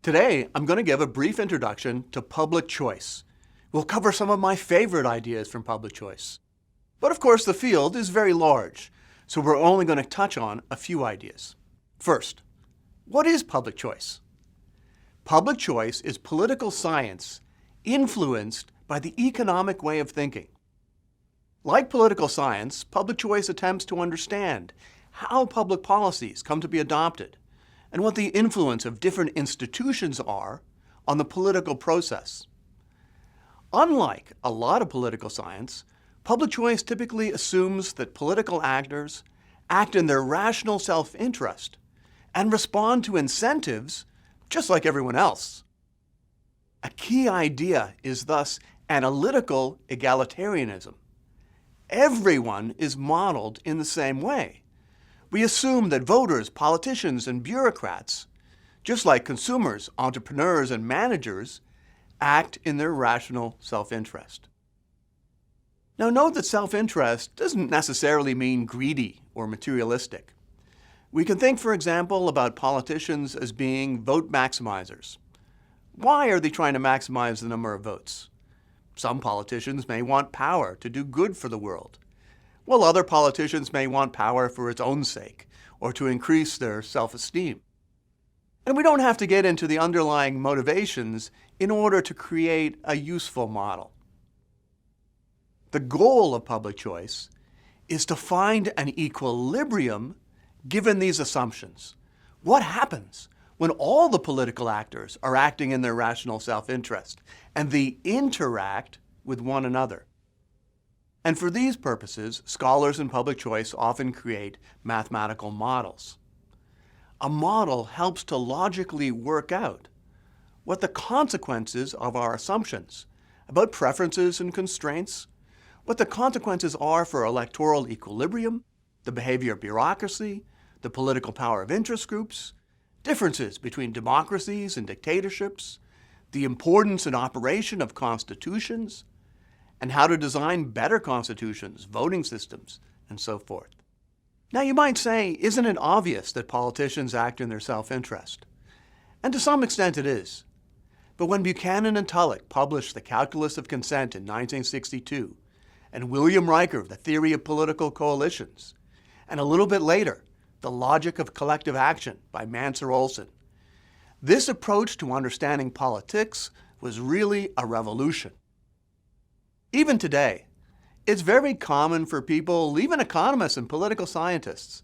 Today, I'm going to give a brief introduction to public choice. We'll cover some of my favorite ideas from public choice. But of course, the field is very large, so we're only going to touch on a few ideas. First, what is public choice? Public choice is political science influenced by the economic way of thinking. Like political science, public choice attempts to understand how public policies come to be adopted and what the influence of different institutions are on the political process. Unlike a lot of political science, public choice typically assumes that political actors act in their rational self-interest and respond to incentives just like everyone else. A key idea is thus analytical egalitarianism. Everyone is modeled in the same way. We assume that voters, politicians, and bureaucrats, just like consumers, entrepreneurs, and managers, act in their rational self-interest. Now note that self-interest doesn't necessarily mean greedy or materialistic. We can think, for example, about politicians as being vote maximizers. Why are they trying to maximize the number of votes? Some politicians may want power to do good for the world, while other politicians may want power for its own sake or to increase their self-esteem. And we don't have to get into the underlying motivations in order to create a useful model. The goal of public choice is to find an equilibrium given these assumptions. What happens when all the political actors are acting in their rational self-interest and they interact with one another? And for these purposes, scholars in public choice often create mathematical models. A model helps to logically work out what the consequences of our assumptions about preferences and constraints, what the consequences are for electoral equilibrium, the behavior of bureaucracy, the political power of interest groups, differences between democracies and dictatorships, the importance and operation of constitutions, and how to design better constitutions, voting systems, and so forth. Now you might say, isn't it obvious that politicians act in their self-interest? And to some extent it is. But when Buchanan and Tulloch published The Calculus of Consent in 1962, and William Riker, The Theory of Political Coalitions, and a little bit later, The Logic of Collective Action by Mansur Olson, this approach to understanding politics was really a revolution. Even today, it's very common for people, even economists and political scientists,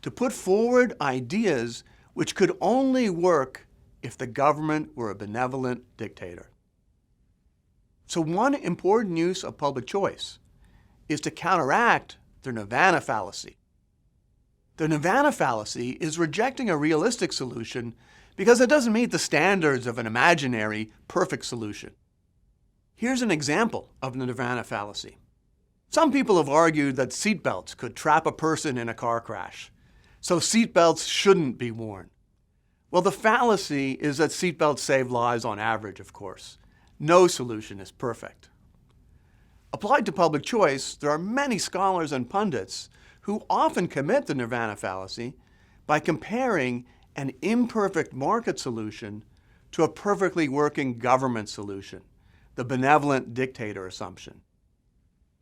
to put forward ideas which could only work if the government were a benevolent dictator. So one important use of public choice is to counteract the nirvana fallacy. The nirvana fallacy is rejecting a realistic solution because it doesn't meet the standards of an imaginary, perfect solution. Here's an example of the nirvana fallacy. Some people have argued that seatbelts could trap a person in a car crash, so seatbelts shouldn't be worn. Well, the fallacy is that seatbelts save lives on average, of course. No solution is perfect. Applied to public choice, there are many scholars and pundits who often commit the nirvana fallacy by comparing an imperfect market solution to a perfectly working government solution, the benevolent dictator assumption.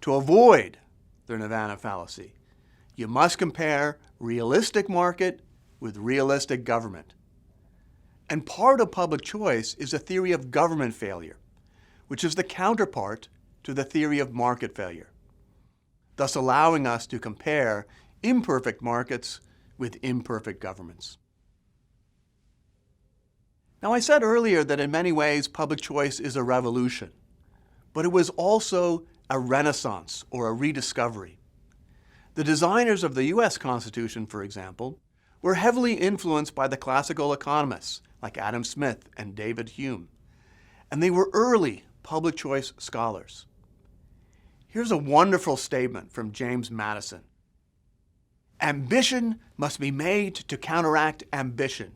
To avoid the nirvana fallacy, you must compare realistic market with realistic government. And part of public choice is a theory of government failure, which is the counterpart to the theory of market failure, thus allowing us to compare imperfect markets with imperfect governments. Now, I said earlier that in many ways public choice is a revolution, but it was also a renaissance or a rediscovery. The designers of the US Constitution, for example, were heavily influenced by the classical economists like Adam Smith and David Hume, and they were early public choice scholars. Here's a wonderful statement from James Madison. Ambition must be made to counteract ambition.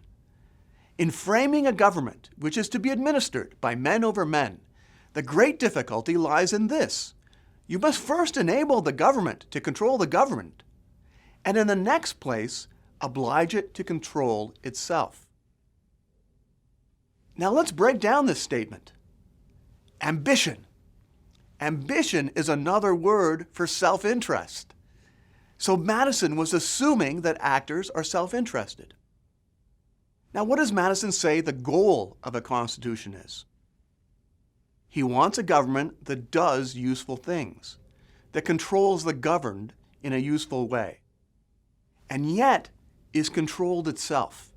In framing a government which is to be administered by men over men, the great difficulty lies in this. You must first enable the government to control the government, and in the next place, oblige it to control itself. Now let's break down this statement. Ambition. Ambition is another word for self-interest. So Madison was assuming that actors are self-interested. Now, what does Madison say the goal of a constitution is? He wants a government that does useful things, that controls the governed in a useful way, and yet is controlled itself.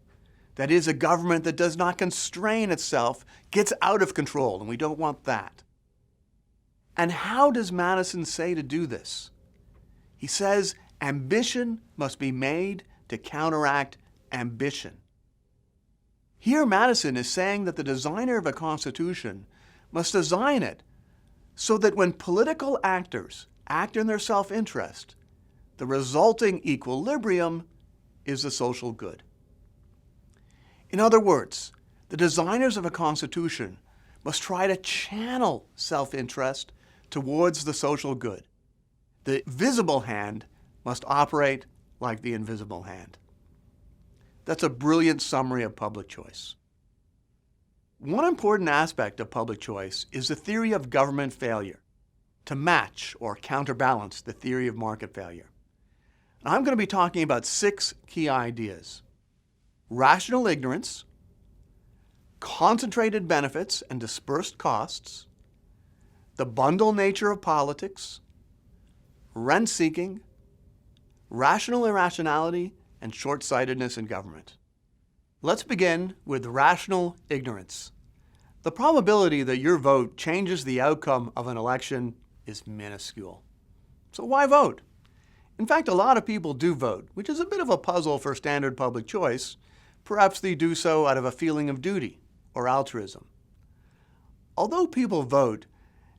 That is, a government that does not constrain itself, gets out of control, and we don't want that. And how does Madison say to do this? He says ambition must be made to counteract ambition. Here Madison is saying that the designer of a constitution must design it so that when political actors act in their self-interest, the resulting equilibrium is the social good. In other words, the designers of a constitution must try to channel self-interest towards the social good. The visible hand must operate like the invisible hand. That's a brilliant summary of public choice. One important aspect of public choice is the theory of government failure, to match or counterbalance the theory of market failure. And I'm going to be talking about 6 key ideas: rational ignorance, concentrated benefits and dispersed costs, the bundle nature of politics, rent-seeking, rational irrationality, and short-sightedness in government. Let's begin with rational ignorance. The probability that your vote changes the outcome of an election is minuscule. So why vote? In fact, a lot of people do vote, which is a bit of a puzzle for standard public choice. Perhaps they do so out of a feeling of duty or altruism. Although people vote,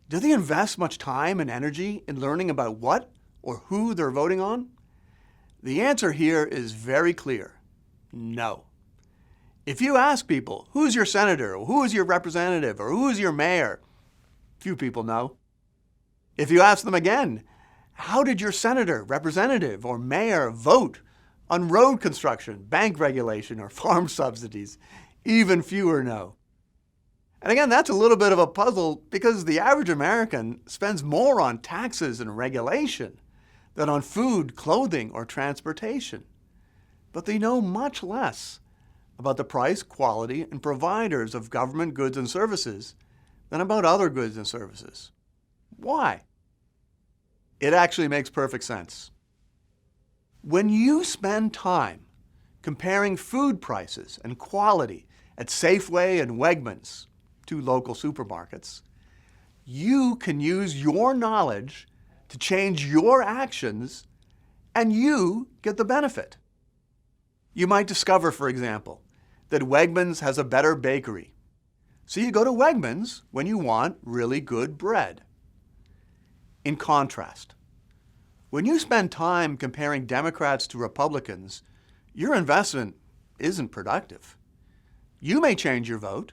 do they invest much time and energy in learning about what or who they're voting on? The answer here is very clear: no. If you ask people, who's your senator, or who is your representative, or who is your mayor, few people know. If you ask them again, how did your senator, representative, or mayor vote on road construction, bank regulation, or farm subsidies, even fewer know. And again, that's a little bit of a puzzle because the average American spends more on taxes and regulation than on food, clothing, or transportation. But they know much less about the price, quality, and providers of government goods and services than about other goods and services. Why? It actually makes perfect sense. When you spend time comparing food prices and quality at Safeway and Wegmans, 2 local supermarkets, you can use your knowledge to change your actions, and you get the benefit. You might discover, for example, that Wegmans has a better bakery. So you go to Wegmans when you want really good bread. In contrast, when you spend time comparing Democrats to Republicans, your investment isn't productive. You may change your vote,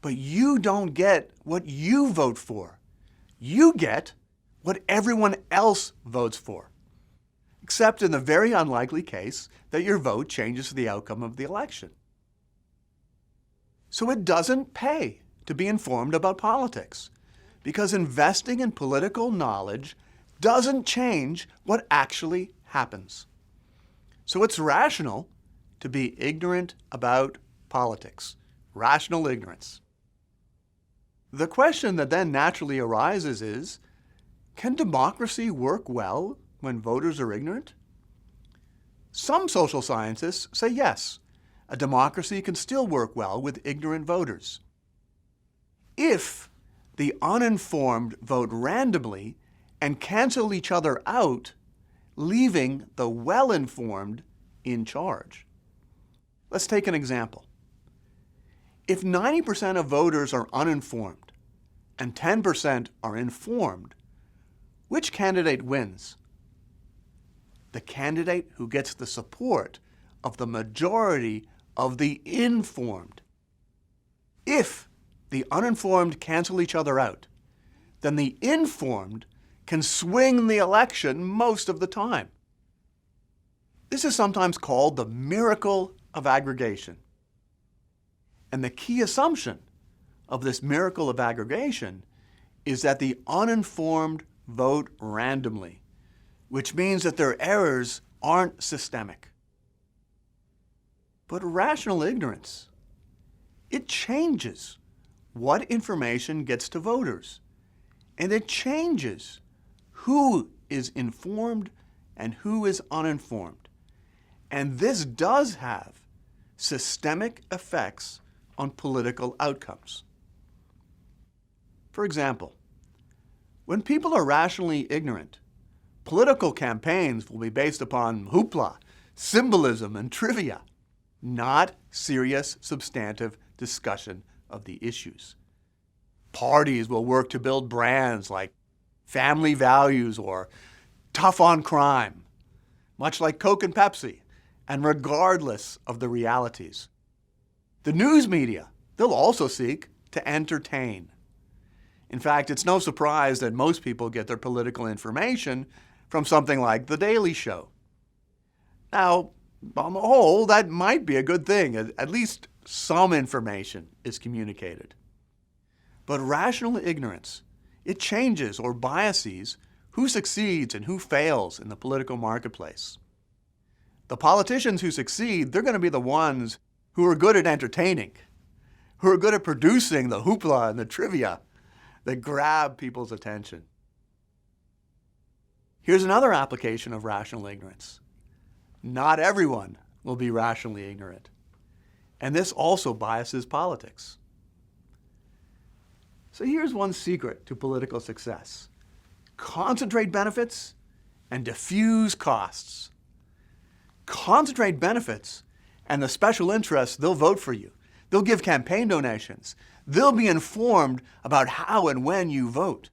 but you don't get what you vote for. You get what everyone else votes for, except in the very unlikely case that your vote changes the outcome of the election. So it doesn't pay to be informed about politics, because investing in political knowledge doesn't change what actually happens. So it's rational to be ignorant about politics. Rational ignorance. The question that then naturally arises is, can democracy work well when voters are ignorant? Some social scientists say yes, a democracy can still work well with ignorant voters. If the uninformed vote randomly and cancel each other out, leaving the well-informed in charge. Let's take an example. If 90% of voters are uninformed and 10% are informed, which candidate wins? The candidate who gets the support of the majority of the informed. If the uninformed cancel each other out, then the informed can swing the election most of the time. This is sometimes called the miracle of aggregation. And the key assumption of this miracle of aggregation is that the uninformed vote randomly, which means that their errors aren't systemic. But rational ignorance, it changes what information gets to voters, and it changes who is informed and who is uninformed. And this does have systemic effects on political outcomes. For example, when people are rationally ignorant, political campaigns will be based upon hoopla, symbolism, and trivia, not serious, substantive discussion of the issues. Parties will work to build brands like family values or tough on crime, much like Coke and Pepsi, and regardless of the realities. The news media, they'll also seek to entertain. In fact, it's no surprise that most people get their political information from something like The Daily Show. Now, on the whole, that might be a good thing. At least some information is communicated. But rational ignorance, it changes or biases who succeeds and who fails in the political marketplace. The politicians who succeed, they're going to be the ones who are good at entertaining, who are good at producing the hoopla and the trivia that grab people's attention. Here's another application of rational ignorance. Not everyone will be rationally ignorant. And this also biases politics. So here's one secret to political success. Concentrate benefits and diffuse costs. Concentrate benefits, and the special interests, they'll vote for you. They'll give campaign donations. They'll be informed about how and when you vote.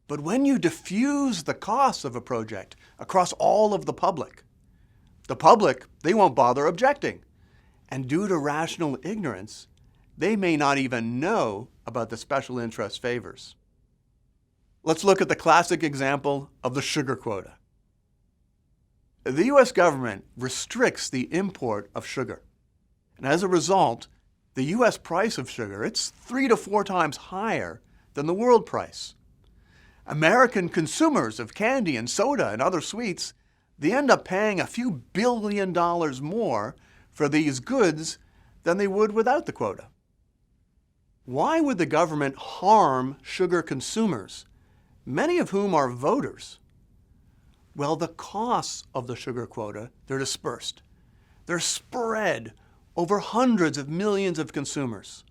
But when you diffuse the costs of a project across all of the public, they won't bother objecting. And due to rational ignorance, they may not even know about the special interest favors. Let's look at the classic example of the sugar quota. The U.S. government restricts the import of sugar. And as a result, the U.S. price of sugar, it's 3 to 4 times higher than the world price. American consumers of candy and soda and other sweets, they end up paying a few $billion more for these goods than they would without the quota. Why would the government harm sugar consumers, many of whom are voters? Well, the costs of the sugar quota, they're dispersed. They're spread over hundreds of millions of consumers.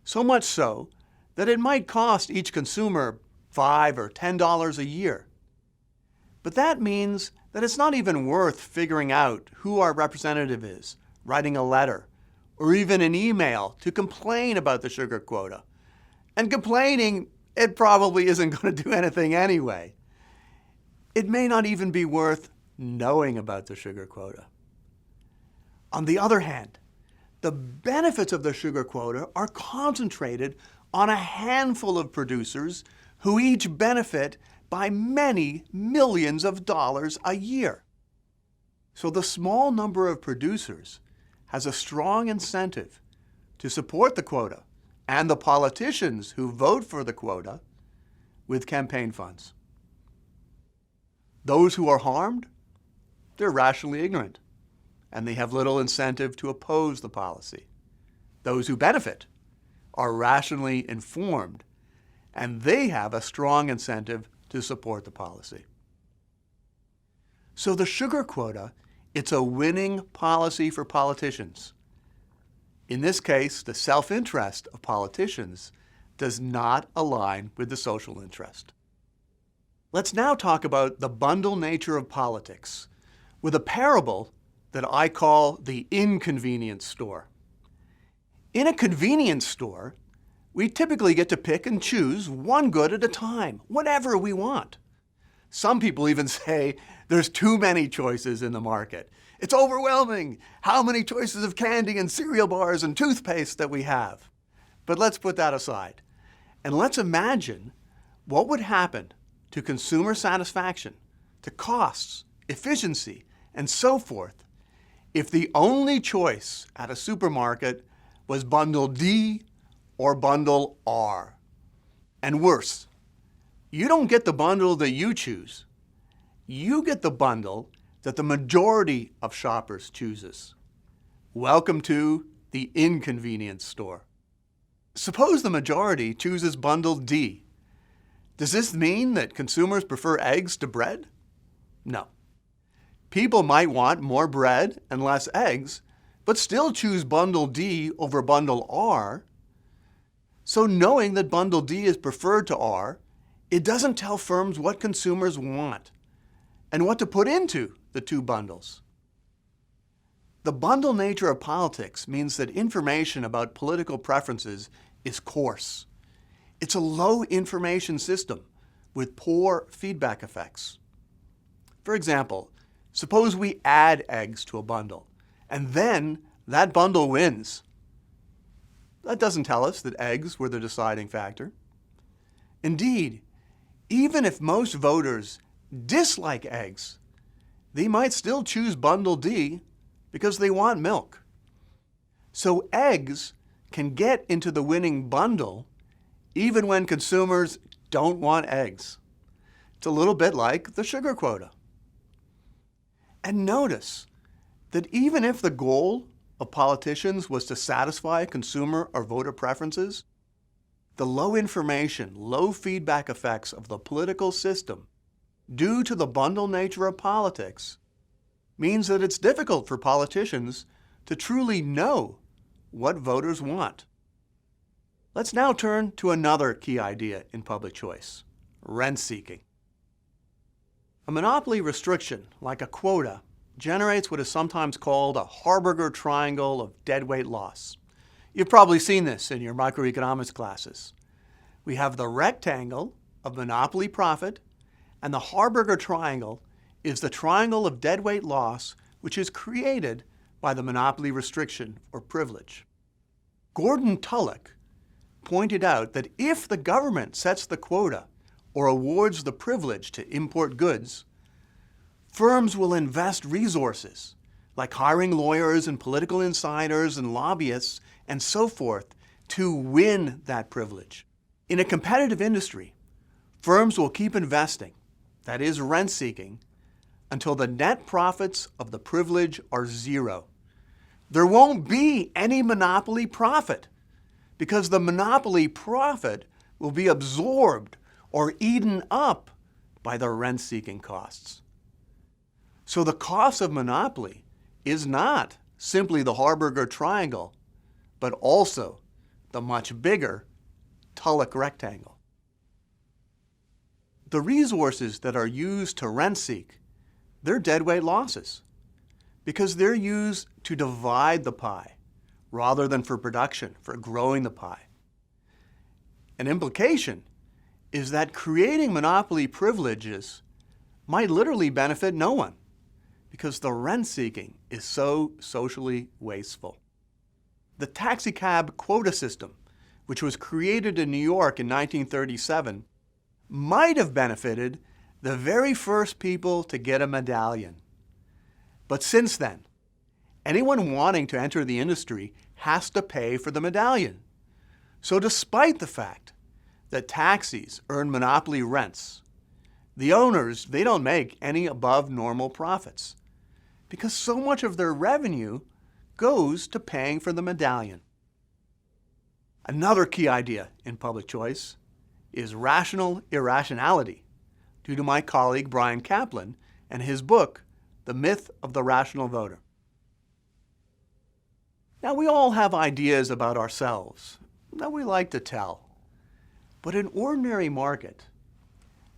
So much so that it might cost each consumer $5 or $10 a year. But that means that it's not even worth figuring out who our representative is, writing a letter, or even an email to complain about the sugar quota. And complaining, it probably isn't going to do anything anyway. It may not even be worth knowing about the sugar quota. On the other hand, the benefits of the sugar quota are concentrated on a handful of producers who each benefit by many millions of dollars a year. So the small number of producers has a strong incentive to support the quota and the politicians who vote for the quota with campaign funds. Those who are harmed, they're rationally ignorant, and they have little incentive to oppose the policy. Those who benefit are rationally informed, and they have a strong incentive to support the policy. So the sugar quota, it's a winning policy for politicians. In this case, the self-interest of politicians does not align with the social interest. Let's now talk about the bundle nature of politics with a parable that I call the inconvenience store. In a convenience store, we typically get to pick and choose one good at a time, whatever we want. Some people even say there's too many choices in the market. It's overwhelming how many choices of candy and cereal bars and toothpaste that we have. But let's put that aside. And let's imagine what would happen to consumer satisfaction, to costs, efficiency, and so forth, if the only choice at a supermarket was bundle D or bundle R. And worse, you don't get the bundle that you choose. You get the bundle that the majority of shoppers chooses. Welcome to the inconvenience store. Suppose the majority chooses bundle D. Does this mean that consumers prefer eggs to bread? No. People might want more bread and less eggs, but still choose bundle D over bundle R. So knowing that bundle D is preferred to R, it doesn't tell firms what consumers want and what to put into the two bundles. The bundle nature of politics means that information about political preferences is coarse. It's a low information system with poor feedback effects. For example, suppose we add eggs to a bundle, and then that bundle wins. That doesn't tell us that eggs were the deciding factor. Indeed, even if most voters dislike eggs, they might still choose bundle D because they want milk. So eggs can get into the winning bundle even when consumers don't want eggs. It's a little bit like the sugar quota. And notice that even if the goal of politicians was to satisfy consumer or voter preferences, the low information, low feedback effects of the political system due to the bundle nature of politics means that it's difficult for politicians to truly know what voters want. Let's now turn to another key idea in public choice: rent-seeking. A monopoly restriction, like a quota, generates what is sometimes called a Harberger triangle of deadweight loss. You've probably seen this in your microeconomics classes. We have the rectangle of monopoly profit, and the Harberger triangle is the triangle of deadweight loss which is created by the monopoly restriction or privilege. Gordon Tullock pointed out that if the government sets the quota or awards the privilege to import goods, firms will invest resources, like hiring lawyers and political insiders and lobbyists and so forth, to win that privilege. In a competitive industry, firms will keep investing, that is rent-seeking, until the net profits of the privilege are zero. There won't be any monopoly profit because the monopoly profit will be absorbed or eaten up by the rent-seeking costs. So the cost of monopoly is not simply the Harberger triangle, but also the much bigger Tullock rectangle. The resources that are used to rent-seek, they're deadweight losses because they're used to divide the pie rather than for production, for growing the pie. An implication is that creating monopoly privileges might literally benefit no one because the rent-seeking is so socially wasteful. The taxicab quota system, which was created in New York in 1937, might have benefited the very first people to get a medallion. But since then, anyone wanting to enter the industry has to pay for the medallion. So despite the fact that taxis earn monopoly rents, the owners, they don't make any above normal profits because so much of their revenue goes to paying for the medallion. Another key idea in public choice is rational irrationality, due to my colleague Brian Kaplan and his book, The Myth of the Rational Voter. Now, we all have ideas about ourselves that we like to tell. But in ordinary market,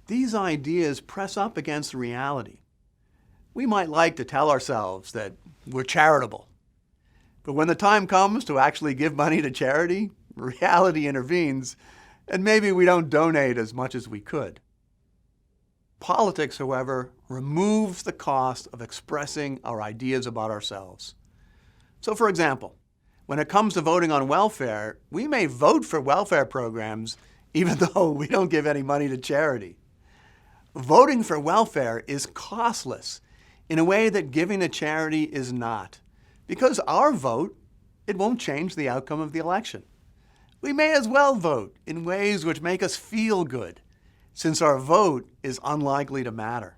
these ideas press up against reality. We might like to tell ourselves that we're charitable. But when the time comes to actually give money to charity, reality intervenes, and maybe we don't donate as much as we could. Politics, however, removes the cost of expressing our ideas about ourselves. So, for example, when it comes to voting on welfare, we may vote for welfare programs even though we don't give any money to charity. Voting for welfare is costless in a way that giving to charity is not, because our vote it won't change the outcome of the election. We may as well vote in ways which make us feel good, since our vote is unlikely to matter.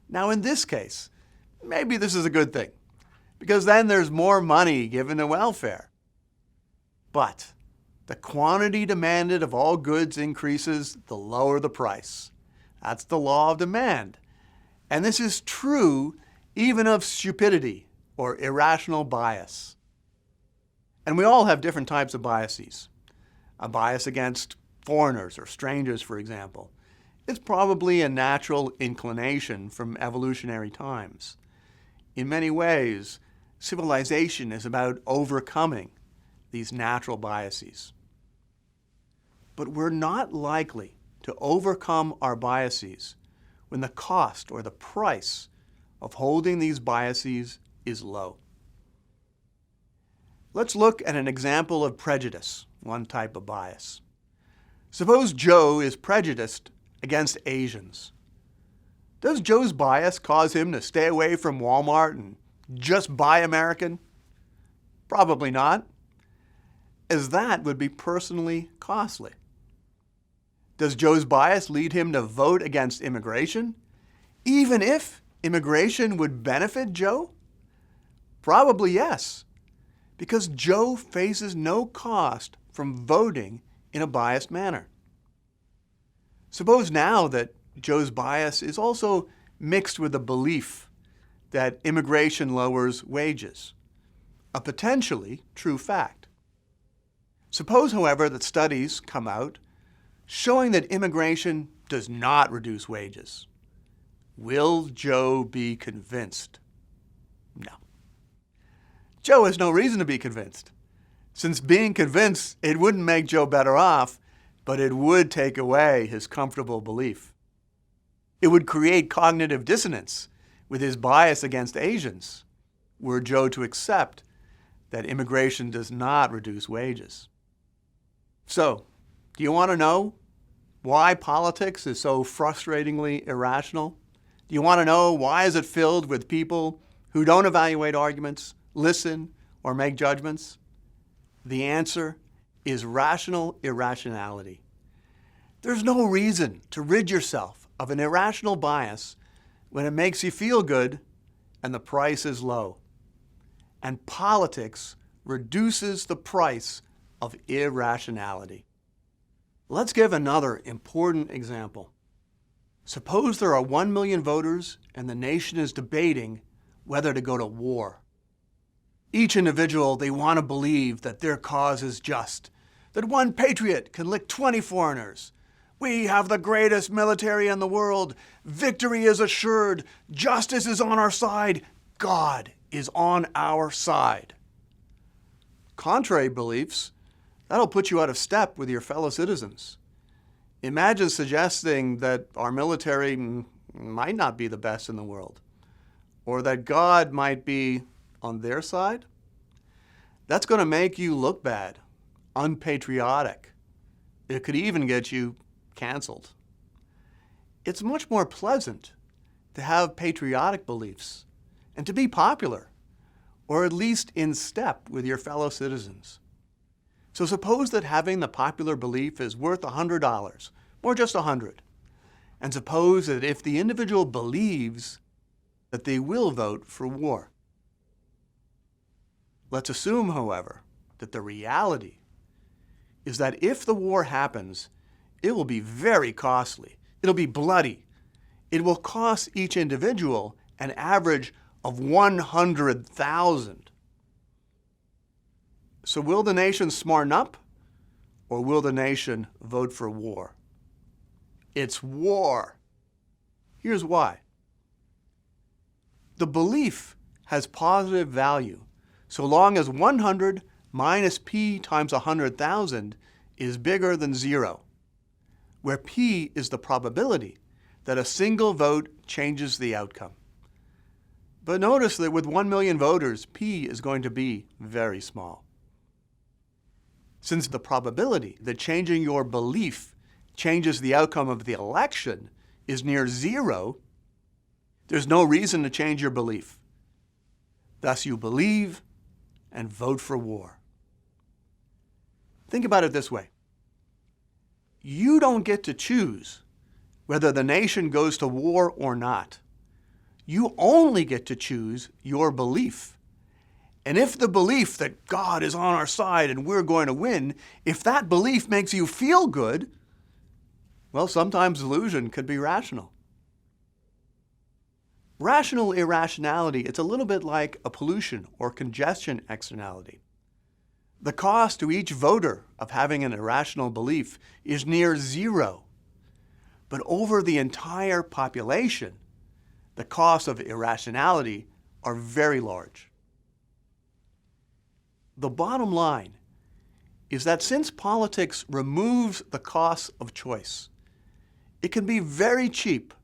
Now, in this case, maybe this is a good thing, because then there's more money given to welfare. But the quantity demanded of all goods increases, the lower the price. That's the law of demand. And this is true even of stupidity or irrational bias. And we all have different types of biases. A bias against foreigners or strangers, for example, is probably a natural inclination from evolutionary times. In many ways, civilization is about overcoming these natural biases. But we're not likely to overcome our biases when the cost or the price of holding these biases is low. Let's look at an example of prejudice, one type of bias. Suppose Joe is prejudiced against Asians. Does Joe's bias cause him to stay away from Walmart and just buy American? Probably not, as that would be personally costly. Does Joe's bias lead him to vote against immigration, even if immigration would benefit Joe? Probably yes, because Joe faces no cost from voting in a biased manner. Suppose now that Joe's bias is also mixed with the belief that immigration lowers wages, a potentially true fact. Suppose, however, that studies come out showing that immigration does not reduce wages. Will Joe be convinced? No. Joe has no reason to be convinced, since being convinced, it wouldn't make Joe better off, but it would take away his comfortable belief. It would create cognitive dissonance with his bias against Asians, were Joe to accept that immigration does not reduce wages. So, do you want to know why politics is so frustratingly irrational? Do you want to know why is it filled with people who don't evaluate arguments, listen, or make judgments? The answer is rational irrationality. There's no reason to rid yourself of an irrational bias when it makes you feel good and the price is low. And politics reduces the price of irrationality. Let's give another important example. Suppose there are 1 million voters and the nation is debating whether to go to war. Each individual, they want to believe that their cause is just, that one patriot can lick 20 foreigners. We have the greatest military in the world. Victory is assured. Justice is on our side. God is on our side. Contrary beliefs, that'll put you out of step with your fellow citizens. Imagine suggesting that our military might not be the best in the world, or that God might be on their side. That's going to make you look bad, unpatriotic. It could even get you canceled. It's much more pleasant to have patriotic beliefs and to be popular, or at least in step with your fellow citizens. So suppose that having the popular belief is worth $100, or just 100. And suppose that if the individual believes that they will vote for war. Let's assume, however, that the reality is that if the war happens, it will be very costly. It'll be bloody. It will cost each individual an average of $100,000. So will the nation smarten up, or will the nation vote for war? It's war. Here's why. The belief has positive value so long as 100 minus p times 100,000 is bigger than 0, where p is the probability that a single vote changes the outcome. But notice that with 1 million voters, p is going to be very small. Since the probability that changing your belief changes the outcome of the election is near 0, there's no reason to change your belief. Thus you believe and vote for war. Think about it this way. You don't get to choose whether the nation goes to war or not. You only get to choose your belief. And if the belief that God is on our side and we're going to win, if that belief makes you feel good, well, sometimes delusion could be rational. Rational irrationality, it's a little bit like a pollution or congestion externality. The cost to each voter of having an irrational belief is near zero. But over the entire population, the costs of irrationality are very large. The bottom line is that since politics removes the costs of choice, it can be very cheap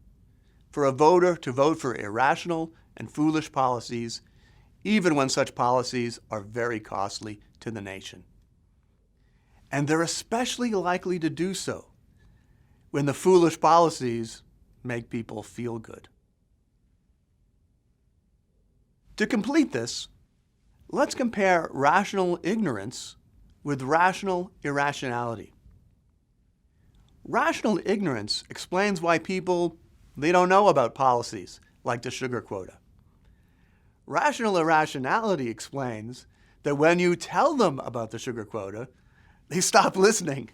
for a voter to vote for irrational and foolish policies, even when such policies are very costly to the nation. And they're especially likely to do so when the foolish policies make people feel good. To complete this, let's compare rational ignorance with rational irrationality. Rational ignorance explains why people, they don't know about policies like the sugar quota. Rational irrationality explains that when you tell them about the sugar quota, they stop listening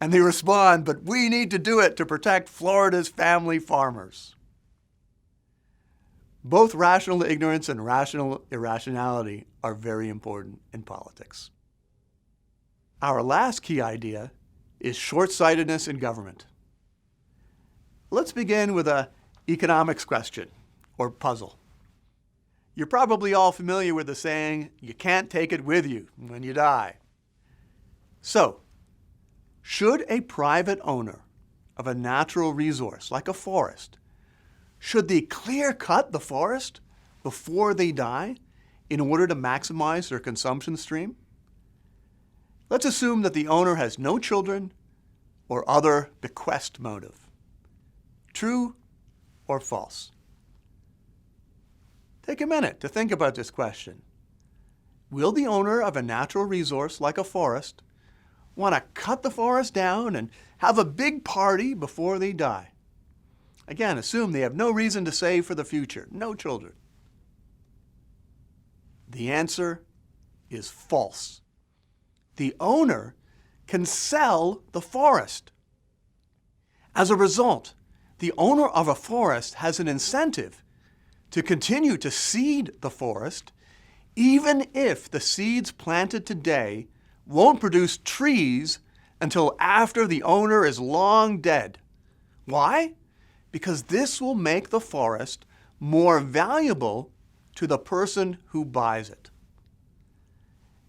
and they respond, but we need to do it to protect Florida's family farmers. Both rational ignorance and rational irrationality are very important in politics. Our last key idea is short-sightedness in government. Let's begin with an economics question or puzzle. You're probably all familiar with the saying, you can't take it with you when you die. So, should a private owner of a natural resource like a forest, should they clear-cut the forest before they die in order to maximize their consumption stream? Let's assume that the owner has no children or other bequest motive. True or false? Take a minute to think about this question. Will the owner of a natural resource like a forest want to cut the forest down and have a big party before they die? Again, assume they have no reason to save for the future, no children. The answer is false. The owner can sell the forest. As a result, the owner of a forest has an incentive to continue to seed the forest, even if the seeds planted today won't produce trees until after the owner is long dead. Why? Because this will make the forest more valuable to the person who buys it.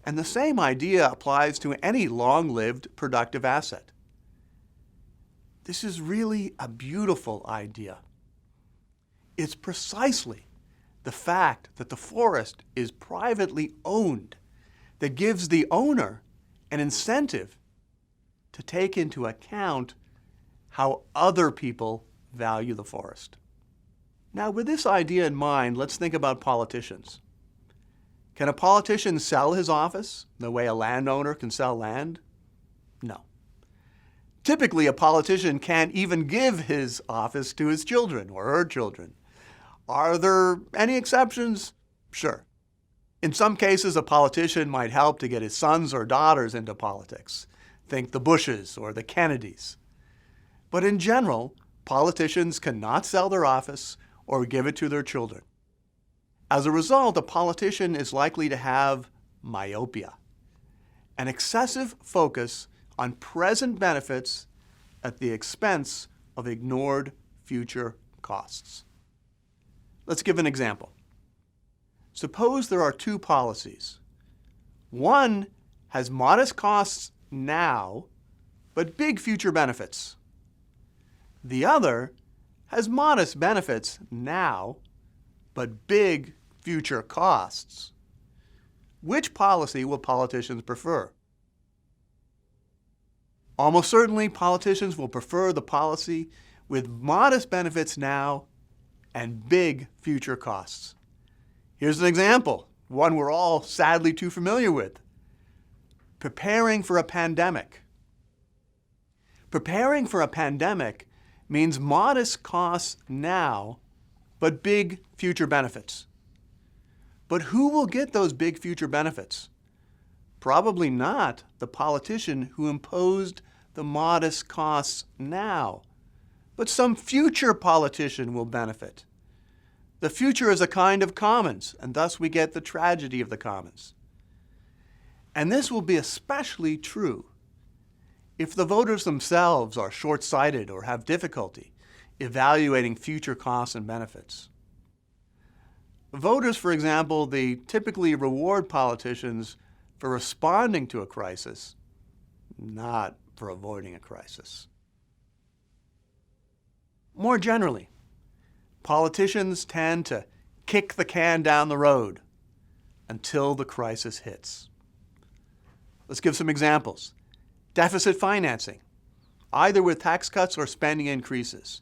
And the same idea applies to any long-lived productive asset. This is really a beautiful idea. It's precisely the fact that the forest is privately owned that gives the owner an incentive to take into account how other people value the forest. Now, with this idea in mind, let's think about politicians. Can a politician sell his office the way a landowner can sell land? No. Typically, a politician can't even give his office to his children or her children. Are there any exceptions? Sure. In some cases, a politician might help to get his sons or daughters into politics. Think the Bushes or the Kennedys. But in general, politicians cannot sell their office or give it to their children. As a result, a politician is likely to have myopia, an excessive focus on present benefits at the expense of ignored future costs. Let's give an example. Suppose there are two policies. One has modest costs now, but big future benefits. The other has modest benefits now, but big future costs. Which policy will politicians prefer? Almost certainly, politicians will prefer the policy with modest benefits now and big future costs. Here's an example one we're all sadly too familiar with. Preparing for a pandemic. Preparing for a pandemic means modest costs now, but big future benefits. But who will get those big future benefits? Probably not the politician who imposed the modest costs now, but some future politician will benefit. The future is a kind of commons, and thus we get the tragedy of the commons. And this will be especially true if the voters themselves are short-sighted or have difficulty evaluating future costs and benefits. Voters, for example, they typically reward politicians for responding to a crisis, not for avoiding a crisis. More generally, politicians tend to kick the can down the road until the crisis hits. Let's give some examples. Deficit financing, either with tax cuts or spending increases.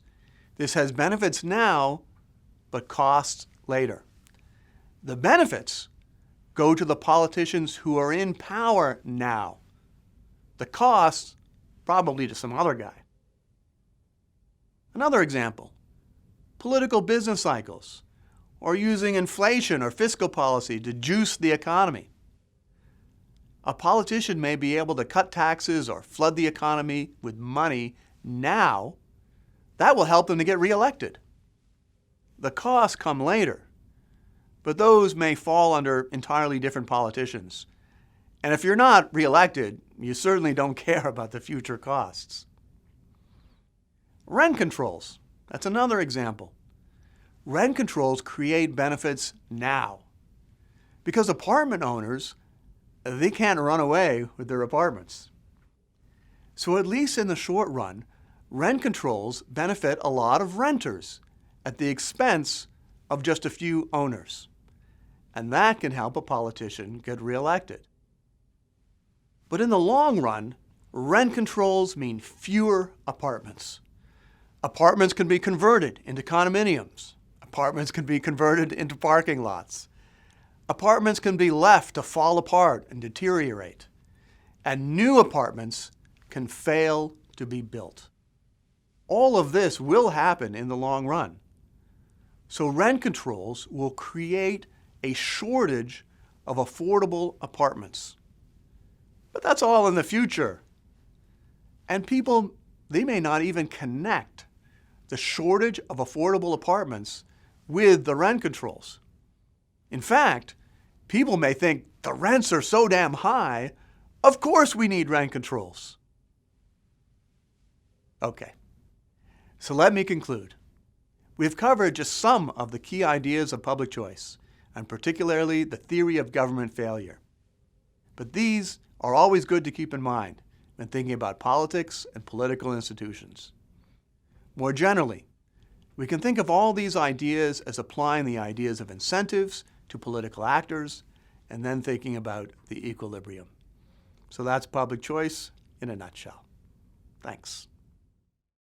This has benefits now, but costs later. The benefits go to the politicians who are in power now. The costs, probably to some other guy. Another example, political business cycles, or using inflation or fiscal policy to juice the economy. A politician may be able to cut taxes or flood the economy with money now. That will help them to get reelected. The costs come later, but those may fall under entirely different politicians. And if you're not reelected, you certainly don't care about the future costs. Rent controls, that's another example. Rent controls create benefits now because apartment owners, they can't run away with their apartments. So at least in the short run, rent controls benefit a lot of renters at the expense of just a few owners. And that can help a politician get reelected. But in the long run, rent controls mean fewer apartments. Apartments can be converted into condominiums. Apartments can be converted into parking lots. Apartments can be left to fall apart and deteriorate. And new apartments can fail to be built. All of this will happen in the long run. So rent controls will create a shortage of affordable apartments. But that's all in the future. And people, they may not even connect the shortage of affordable apartments with the rent controls. In fact, people may think the rents are so damn high, of course we need rent controls. Okay, so let me conclude. We've covered just some of the key ideas of public choice, and particularly the theory of government failure. But these are always good to keep in mind when thinking about politics and political institutions. More generally, we can think of all these ideas as applying the ideas of incentives to political actors and then thinking about the equilibrium. So that's public choice in a nutshell. Thanks.